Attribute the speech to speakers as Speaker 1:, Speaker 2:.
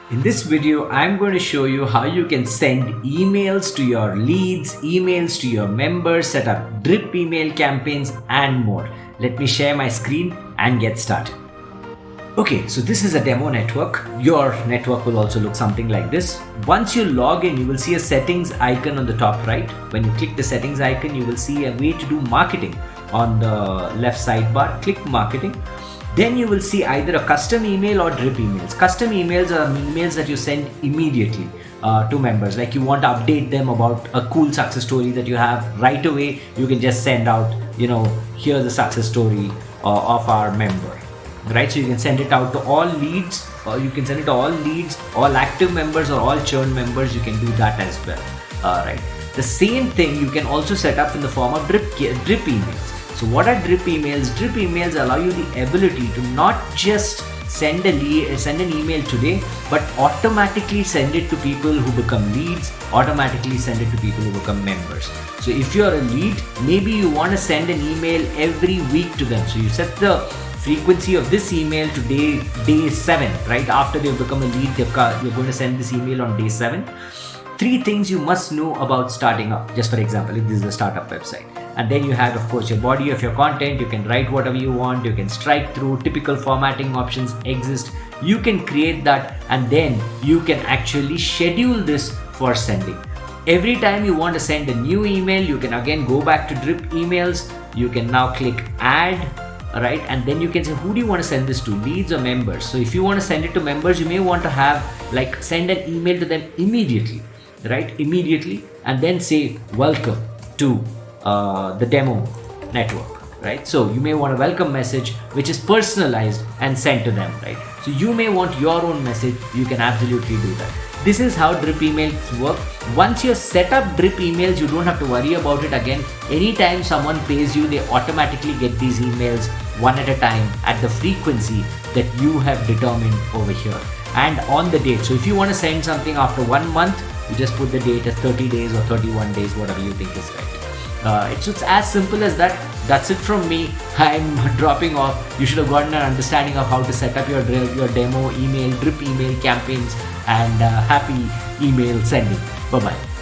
Speaker 1: In this video, I'm going to show you how you can send emails to your leads, emails to your members, set up drip email campaigns and more. Let me share my screen and get started. Okay, so this is a demo network. Your network will also look something like this. Once you log in, you will see a settings icon on the top right. When you click the settings icon, you will see a way to do marketing on the left sidebar. Click marketing. Then you will see either a custom email or drip emails. Custom emails are emails that you send immediately to members. Like you want to update them about a cool success story that you have right away. You can just send out, here's the success story of our member. Right, so you can send it out to all leads, or you can send it to all leads, all active members or all churn members. You can do that as well. Right. The same thing you can also set up in the form of drip emails. So what are drip emails? Drip emails allow you the ability to not just send an email today, but automatically send it to people who become leads, automatically send it to people who become members. So if you're a lead, maybe you want to send an email every week to them. So you set the frequency of this email to day 7, right? After they've become a lead, you're going to send this email on day 7. 3 things you must know about starting up. Just for example, if this is a startup website. And then you have, of course, your body of your content. You can write whatever you want. You can strike through. Typical formatting options exist. You can create that, and then you can actually schedule this for sending. Every time you want to send a new email, you can again go back to drip emails. You can now click add. Right, and then you can say, who do you want to send this to, leads or members? So if you want to send it to members, you may want to have send an email to them immediately, right? Immediately, and then say welcome to the demo network, right? So you may want a welcome message which is personalized and sent to them, right? So you may want your own message. You can absolutely do that. This is how drip emails work. Once you set up drip emails, you don't have to worry about it again. Anytime someone pays you, they automatically get these emails one at a time at the frequency that you have determined over here and on the date. So if you want to send something after 1 month, you just put the date as 30 days or 31 days, whatever you think is right. It's as simple as that. That's it from me. I'm dropping off. You should have gotten an understanding of how to set up your demo email, drip email campaigns, and happy email sending. Bye-bye.